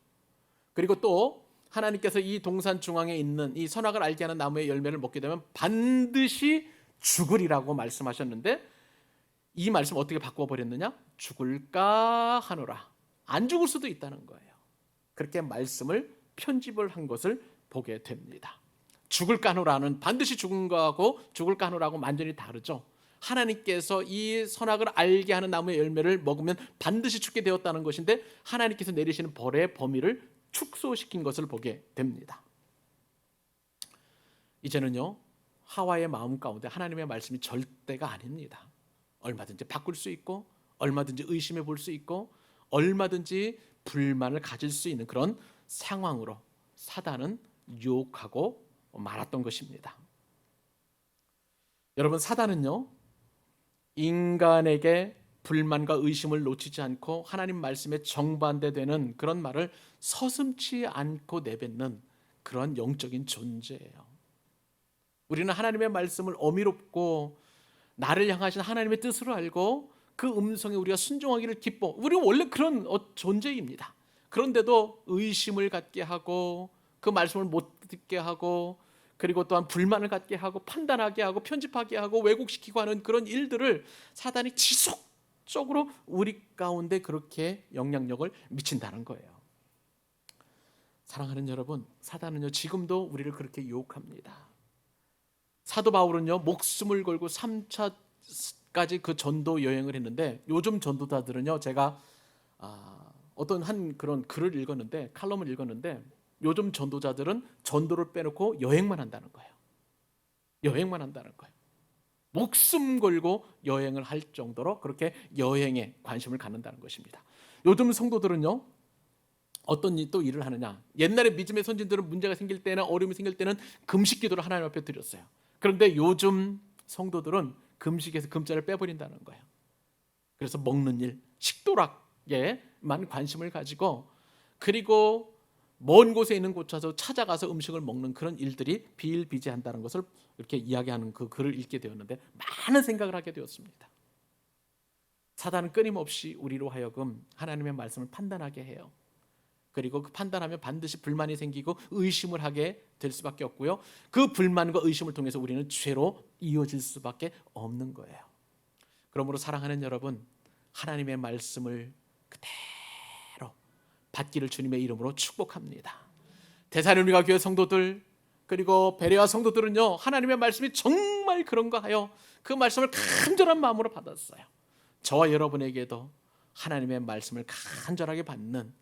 그리고 또 하나님께서 이 동산 중앙에 있는 이 선악을 알게 하는 나무의 열매를 먹게 되면 반드시 죽으리라고 말씀하셨는데, 이 말씀 어떻게 바꿔버렸느냐? 죽을까 하노라. 안 죽을 수도 있다는 거예요. 그렇게 말씀을 편집을 한 것을 보게 됩니다. 죽을까 하노라는 반드시 죽은 거하고 죽을까 하노라하고 완전히 다르죠. 하나님께서 이 선악을 알게 하는 나무의 열매를 먹으면 반드시 죽게 되었다는 것인데, 하나님께서 내리시는 벌의 범위를 축소시킨 것을 보게 됩니다. 이제는요, 하와의 마음 가운데 하나님의 말씀이 절대가 아닙니다. 얼마든지 바꿀 수 있고, 얼마든지 의심해 볼 수 있고, 얼마든지 불만을 가질 수 있는 그런 상황으로 사단은 유혹하고 말았던 것입니다. 여러분, 사단은요, 인간에게 불만과 의심을 놓치지 않고 하나님 말씀에 정반대되는 그런 말을 서슴지 않고 내뱉는 그런 영적인 존재예요. 우리는 하나님의 말씀을 어미롭고 나를 향하신 하나님의 뜻으로 알고 그 음성에 우리가 순종하기를 기뻐. 우리는 원래 그런 존재입니다. 그런데도 의심을 갖게 하고 그 말씀을 못 듣게 하고, 그리고 또한 불만을 갖게 하고 판단하게 하고 편집하게 하고 왜곡시키고 하는 그런 일들을 사단이 지속적으로 우리 가운데 그렇게 영향력을 미친다는 거예요. 사랑하는 여러분, 사단은요 지금도 우리를 그렇게 유혹합니다. 사도 바울은요 목숨을 걸고 3차까지 그 전도 여행을 했는데, 요즘 전도자들은요, 제가 어떤 한 그런 글을 읽었는데, 칼럼을 읽었는데, 요즘 전도자들은 전도를 빼놓고 여행만 한다는 거예요. 여행만 한다는 거예요. 목숨 걸고 여행을 할 정도로 그렇게 여행에 관심을 갖는다는 것입니다. 요즘 성도들은요, 어떤 또 일을 하느냐? 옛날에 믿음의 선진들은 문제가 생길 때나 어려움이 생길 때는 금식 기도를 하나님 앞에 드렸어요. 그런데 요즘 성도들은 금식에서 금자를 빼버린다는 거예요. 그래서 먹는 일, 식도락에만 관심을 가지고, 그리고 먼 곳에 있는 곳에서 찾아가서 음식을 먹는 그런 일들이 비일비재한다는 것을 이렇게 이야기하는 그 글을 읽게 되었는데, 많은 생각을 하게 되었습니다. 사단은 끊임없이 우리로 하여금 하나님의 말씀을 판단하게 해요. 그리고 그 판단하면 반드시 불만이 생기고 의심을 하게 될 수밖에 없고요. 그 불만과 의심을 통해서 우리는 죄로 이어질 수밖에 없는 거예요. 그러므로 사랑하는 여러분, 하나님의 말씀을 그대로 받기를 주님의 이름으로 축복합니다. 데살로니가 교회 성도들, 그리고 베레아 성도들은요, 하나님의 말씀이 정말 그런가 하여 그 말씀을 간절한 마음으로 받았어요. 저와 여러분에게도 하나님의 말씀을 간절하게 받는,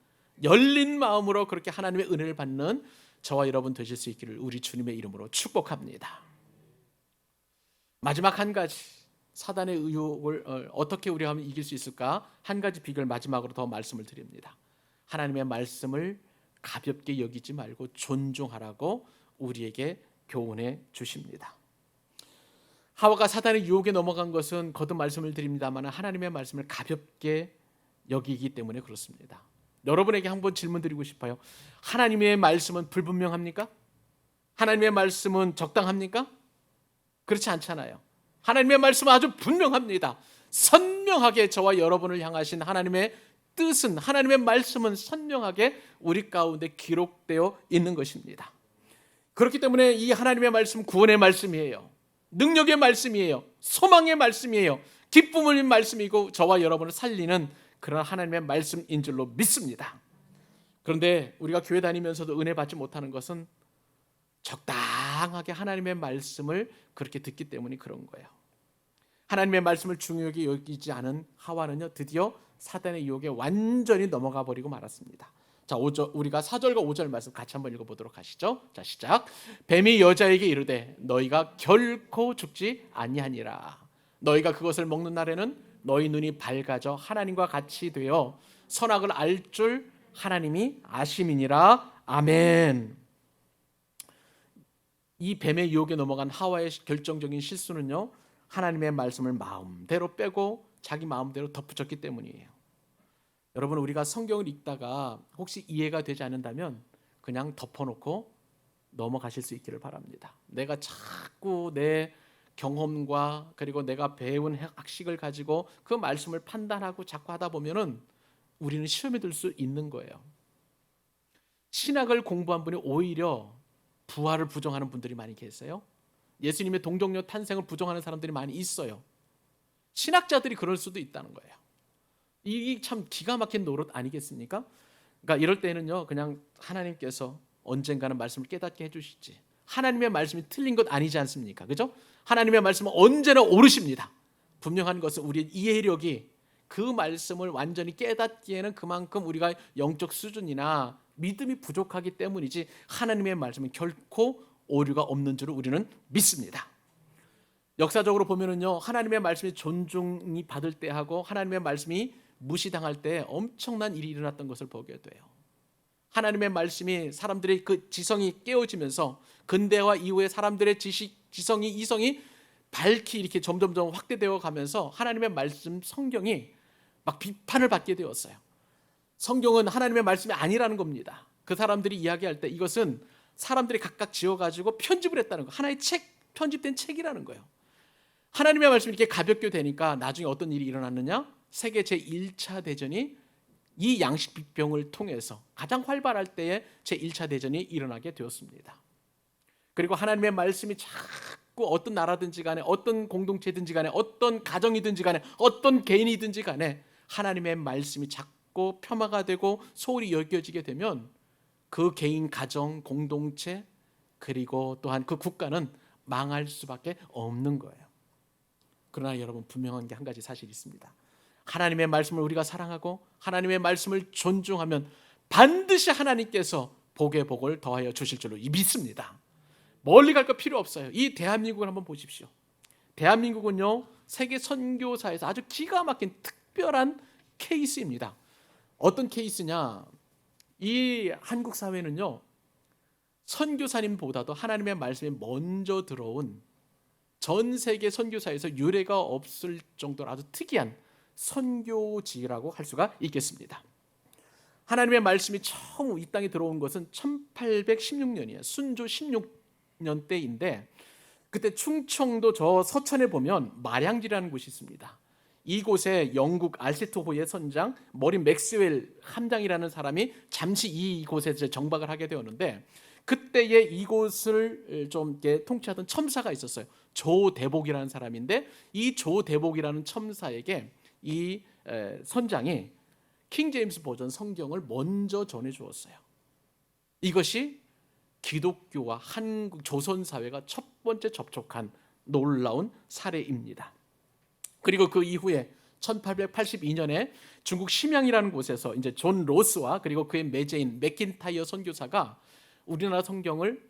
열린 마음으로 그렇게 하나님의 은혜를 받는 저와 여러분 되실 수 있기를 우리 주님의 이름으로 축복합니다. 마지막 한 가지, 사단의 유혹을 어떻게 우리가 하면 이길 수 있을까? 한 가지 비결 마지막으로 더 말씀을 드립니다. 하나님의 말씀을 가볍게 여기지 말고 존중하라고 우리에게 교훈해 주십니다. 하와가 사단의 유혹에 넘어간 것은 거듭 말씀을 드립니다만 하나님의 말씀을 가볍게 여기기 때문에 그렇습니다. 여러분에게 한번 질문 드리고 싶어요. 하나님의 말씀은 불분명합니까? 하나님의 말씀은 적당합니까? 그렇지 않잖아요. 하나님의 말씀은 아주 분명합니다. 선명하게 저와 여러분을 향하신 하나님의 뜻은, 하나님의 말씀은 선명하게 우리 가운데 기록되어 있는 것입니다. 그렇기 때문에 이 하나님의 말씀 구원의 말씀이에요. 능력의 말씀이에요. 소망의 말씀이에요. 기쁨의 말씀이고 저와 여러분을 살리는 그런 하나님의 말씀인 줄로 믿습니다. 그런데 우리가 교회 다니면서도 은혜 받지 못하는 것은 적당하게 하나님의 말씀을 그렇게 듣기 때문이 그런 거예요. 하나님의 말씀을 중요하게 여기지 않은 하와는요, 드디어 사단의 유혹에 완전히 넘어가 버리고 말았습니다. 자, 우리가 4절과 5절 말씀 같이 한번 읽어보도록 하시죠. 자, 시작. 뱀이 여자에게 이르되 너희가 결코 죽지 아니하니라. 너희가 그것을 먹는 날에는 너희 눈이 밝아져 하나님과 같이 되어 선악을 알 줄 하나님이 아심이니라. 아멘. 이 뱀의 유혹에 넘어간 하와의 결정적인 실수는요, 하나님의 말씀을 마음대로 빼고 자기 마음대로 덧붙였기 때문이에요. 여러분, 우리가 성경을 읽다가 혹시 이해가 되지 않는다면 그냥 덮어놓고 넘어가실 수 있기를 바랍니다. 내가 자꾸 내 경험과 그리고 내가 배운 학식을 가지고 그 말씀을 판단하고 자꾸 하다 보면은 우리는 시험에 들 수 있는 거예요. 신학을 공부한 분이 오히려 부활을 부정하는 분들이 많이 계세요. 예수님의 동정녀 탄생을 부정하는 사람들이 많이 있어요. 신학자들이 그럴 수도 있다는 거예요. 이 참 기가 막힌 노릇 아니겠습니까? 그러니까 이럴 때는요, 그냥 하나님께서 언젠가는 말씀을 깨닫게 해주시지. 하나님의 말씀이 틀린 것 아니지 않습니까? 그죠? 하나님의 말씀은 언제나 옳으십니다. 분명한 것은 우리의 이해력이 그 말씀을 완전히 깨닫기에는 그만큼 우리가 영적 수준이나 믿음이 부족하기 때문이지, 하나님의 말씀은 결코 오류가 없는 줄을 우리는 믿습니다. 역사적으로 보면은요, 하나님의 말씀이 존중이 받을 때 하고 하나님의 말씀이 무시당할 때 엄청난 일이 일어났던 것을 보게 돼요. 하나님의 말씀이 사람들의 그 지성이 깨어지면서 근대화 이후에 사람들의 지성이 이성이 밝히 이렇게 점점점 확대되어 가면서 하나님의 말씀 성경이 막 비판을 받게 되었어요. 성경은 하나님의 말씀이 아니라는 겁니다. 그 사람들이 이야기할 때 이것은 사람들이 각각 지어가지고 편집을 했다는 거, 하나의 책, 편집된 책이라는 거예요. 하나님의 말씀이 이렇게 가볍게 되니까 나중에 어떤 일이 일어났느냐? 세계 제1차 대전이 이 양식 비평을 통해서 가장 활발할 때에 제1차 대전이 일어나게 되었습니다. 그리고 하나님의 말씀이 자꾸 어떤 나라든지 간에 어떤 공동체든지 간에 어떤 가정이든지 간에 어떤 개인이든지 간에 하나님의 말씀이 자꾸 폄하가 되고 소홀히 여겨지게 되면 그 개인, 가정, 공동체 그리고 또한 그 국가는 망할 수밖에 없는 거예요. 그러나 여러분, 분명한 게 한 가지 사실이 있습니다. 하나님의 말씀을 우리가 사랑하고 하나님의 말씀을 존중하면 반드시 하나님께서 복의 복을 더하여 주실 줄로 믿습니다. 멀리 갈 거 필요 없어요. 이 대한민국을 한번 보십시오. 대한민국은요, 세계 선교사에서 아주 기가 막힌 특별한 케이스입니다. 어떤 케이스냐? 이 한국 사회는요, 선교사님보다도 하나님의 말씀이 먼저 들어온 전 세계 선교사에서 유례가 없을 정도로 아주 특이한 선교지라고 할 수가 있겠습니다. 하나님의 말씀이 처음 이 땅에 들어온 것은 1816년이에요. 순조 16년 때인데, 그때 충청도 저 서천에 보면 마량지라는 곳이 있습니다. 이곳에 영국 알세트호의 선장 머린 맥스웰 함장이라는 사람이 잠시 이곳에 정박을 하게 되었는데, 그때에 이곳을 좀 이렇게 통치하던 첨사가 있었어요. 조대복이라는 사람인데, 이 조대복이라는 첨사에게 이 선장이 킹 제임스 버전 성경을 먼저 전해 주었어요. 이것이 기독교와 한국 조선 사회가 첫 번째 접촉한 놀라운 사례입니다. 그리고 그 이후에 1882년에 중국 심양이라는 곳에서 이제 존 로스와 그리고 그의 매제인 맥킨타이어 선교사가 우리나라 성경을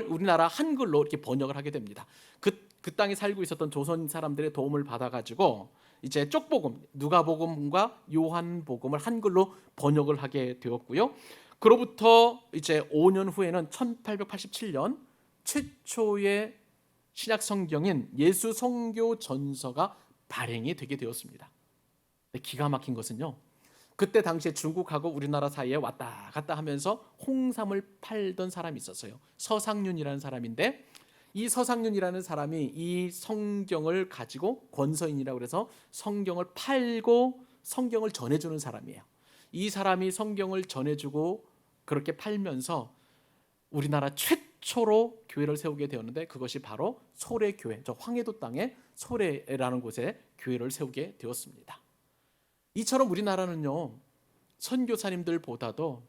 우리나라 한글로 이렇게 번역을 하게 됩니다. 그 땅에 살고 있었던 조선 사람들의 도움을 받아가지고 이제 쪽복음, 누가복음과 요한복음을 한글로 번역을 하게 되었고요. 그로부터 이제 5년 후에는 1887년 최초의 신약 성경인 예수 성교 전서가 발행이 되게 되었습니다. 기가 막힌 것은요, 그때 당시에 중국하고 우리나라 사이에 왔다 갔다 하면서 홍삼을 팔던 사람이 있었어요. 서상륜이라는 사람인데, 이 서상륜이라는 사람이 이 성경을 가지고 권서인이라고 해서 성경을 팔고 성경을 전해주는 사람이에요. 이 사람이 성경을 전해주고 그렇게 팔면서 우리나라 최초로 교회를 세우게 되었는데, 그것이 바로 소래교회, 저 황해도 땅에 소래라는 곳에 교회를 세우게 되었습니다. 이처럼 우리나라는요, 선교사님들보다도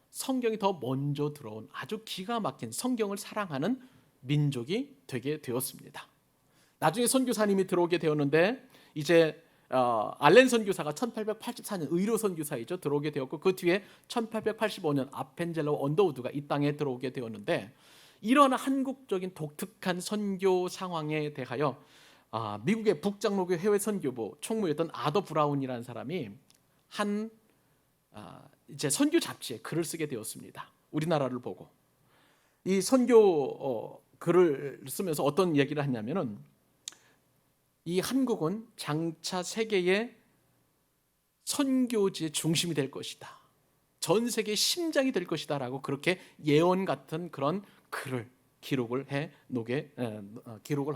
성경이 더 먼저 들어온 아주 기가 막힌 성경을 사랑하는 민족이 되게 되었습니다. 나중에 선교사님이 들어오게 되었는데, 이제 알렌 선교사가 1884년 의료 선교사이죠, 들어오게 되었고, 그 뒤에 1885년 아펜젤러 언더우드가 이 땅에 들어오게 되었는데, 이런 한국적인 독특한 선교 상황에 대하여 미국의 북장로교 해외 선교부 총무였던 아더 브라운이라는 사람이 한 이제 선교 잡지에 글을 쓰게 되었습니다. 우리나라를 보고 이 선교 글을 쓰면서 어떤 얘기를 하냐면은, 이 한국은 장차 세계의 선교지의 중심이 될 것이다. 전 세계의 심장이 될 것이다라고 그렇게 예언 같은 그런 글을 기록을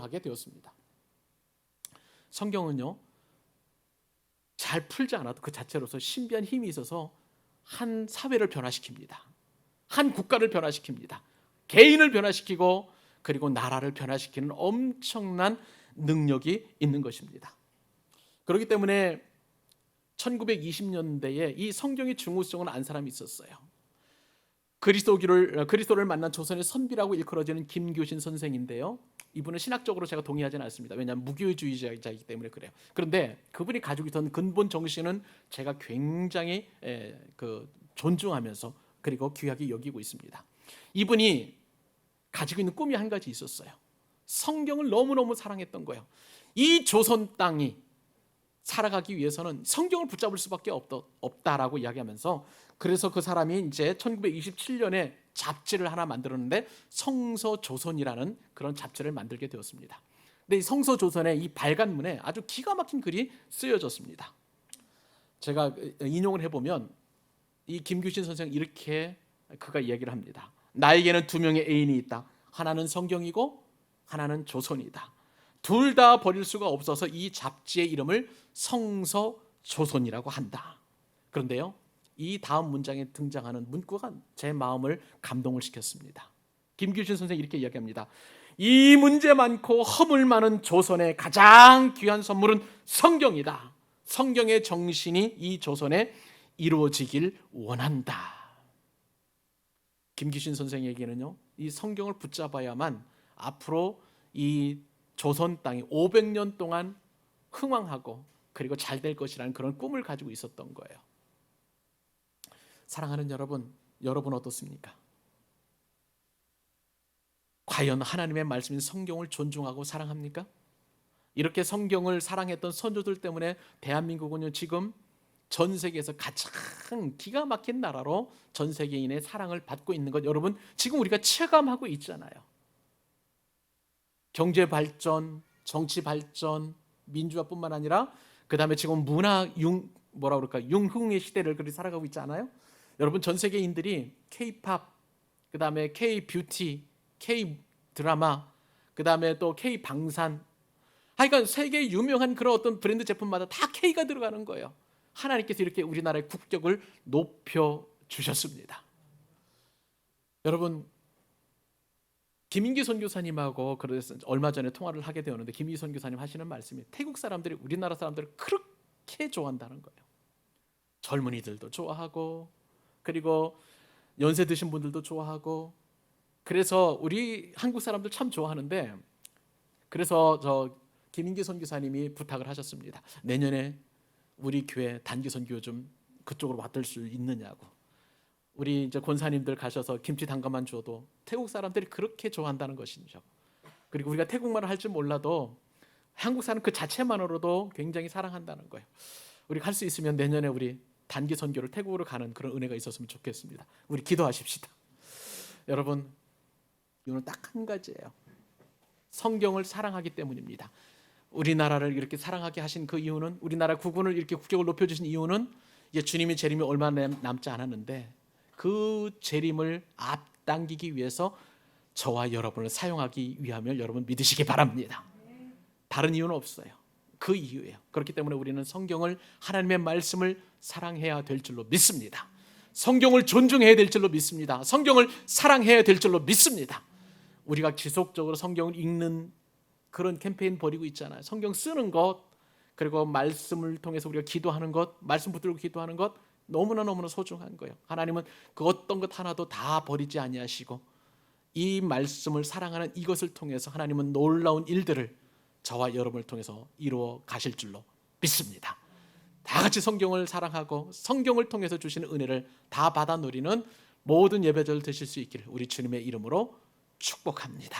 하게 되었습니다. 성경은요, 잘 풀지 않아도 그 자체로서 신비한 힘이 있어서 한 사회를 변화시킵니다. 한 국가를 변화시킵니다. 개인을 변화시키고 그리고 나라를 변화시키는 엄청난 능력이 있는 것입니다. 그렇기 때문에 1920년대에 이 성경의 중요성을 안 사람이 있었어요. 그리스도를 만난 조선의 선비라고 일컬어지는 김규신 선생인데요. 이분은 신학적으로 제가 동의하지는 않습니다. 왜냐하면 무교주의자이기 때문에 그래요. 그런데 그분이 가지고 있던 근본 정신은 제가 굉장히 존중하면서 그리고 귀하게 여기고 있습니다. 이분이 가지고 있는 꿈이 한 가지 있었어요. 성경을 너무너무 사랑했던 거예요. 이 조선 땅이 살아가기 위해서는 성경을 붙잡을 수밖에 없다라고 이야기하면서, 그래서 그 사람이 이제 1927년에 잡지를 하나 만들었는데 성서조선이라는 그런 잡지를 만들게 되었습니다. 근데 이 성서조선의 이 발간문에 아주 기가 막힌 글이 쓰여졌습니다. 제가 인용을 해보면 이 김규신 선생 이렇게 그가 이야기를 합니다. 나에게는 두 명의 애인이 있다. 하나는 성경이고 하나는 조선이다. 둘 다 버릴 수가 없어서 이 잡지의 이름을 성서조선이라고 한다. 그런데요, 이 다음 문장에 등장하는 문구가 제 마음을 감동을 시켰습니다. 김규신 선생이 이렇게 이야기합니다. 이 문제 많고 허물 많은 조선의 가장 귀한 선물은 성경이다. 성경의 정신이 이 조선에 이루어지길 원한다. 김규신 선생에게는요, 이 성경을 붙잡아야만 앞으로 이 조선 땅이 500년 동안 흥왕하고 그리고 잘 될 것이라는 그런 꿈을 가지고 있었던 거예요. 사랑하는 여러분, 여러분 어떻습니까? 과연 하나님의 말씀인 성경을 존중하고 사랑합니까? 이렇게 성경을 사랑했던 선조들 때문에 대한민국은요, 지금 전 세계에서 가장 기가 막힌 나라로 전 세계인의 사랑을 받고 있는 것, 여러분 지금 우리가 체감하고 있잖아요. 경제 발전, 정치 발전, 민주화뿐만 아니라 그 다음에 지금 융흥의 시대를 그렇게 살아가고 있지 않아요? 여러분 전 세계인들이 K-팝, 그 다음에 K-뷰티, K-드라마, 그 다음에 또 K-방산, 하여간 세계 유명한 그런 어떤 브랜드 제품마다 다 K가 들어가는 거예요. 하나님께서 이렇게 우리나라의 국격을 높여주셨습니다. 여러분, 김인기 선교사님하고 그래서 얼마 전에 통화를 하게 되었는데, 김인기 선교사님 하시는 말씀이 태국 사람들이 우리나라 사람들을 그렇게 좋아한다는 거예요. 젊은이들도 좋아하고 그리고 연세 드신 분들도 좋아하고, 그래서 우리 한국 사람들 참 좋아하는데, 그래서 저 김인기 선교사님이 부탁을 하셨습니다. 내년에 우리 교회 단기 선교 좀 그쪽으로 맡을 수 있느냐고. 우리 이제 권사님들 가셔서 김치 담가만 줘도 태국 사람들이 그렇게 좋아한다는 것이죠. 그리고 우리가 태국말을 할 줄 몰라도 한국 사람 그 자체만으로도 굉장히 사랑한다는 거예요. 우리 갈 수 있으면 내년에 우리 단기 선교를 태국으로 가는 그런 은혜가 있었으면 좋겠습니다. 우리 기도하십시다. 여러분, 이유는 딱 한 가지예요. 성경을 사랑하기 때문입니다. 우리나라를 이렇게 사랑하게 하신 그 이유는, 우리나라 국군을 이렇게 국격을 높여주신 이유는 이제 주님의 재림이 얼마 남지 않았는데 그 재림을 앞당기기 위해서 저와 여러분을 사용하기 위함을 여러분 믿으시기 바랍니다. 다른 이유는 없어요. 그 이유예요. 그렇기 때문에 우리는 성경을, 하나님의 말씀을 사랑해야 될 줄로 믿습니다. 성경을 존중해야 될 줄로 믿습니다. 성경을 사랑해야 될 줄로 믿습니다. 우리가 지속적으로 성경을 읽는 그런 캠페인 벌이고 있잖아요. 성경 쓰는 것, 그리고 말씀을 통해서 우리가 기도하는 것, 말씀 붙들고 기도하는 것, 너무나 소중한 거예요. 하나님은 그 어떤 것 하나도 다 버리지 아니하시고 이 말씀을 사랑하는 이것을 통해서 하나님은 놀라운 일들을 저와 여러분을 통해서 이루어 가실 줄로 믿습니다. 다 같이 성경을 사랑하고 성경을 통해서 주시는 은혜를 다 받아 누리는 모든 예배절 되실 수 있기를 우리 주님의 이름으로 축복합니다.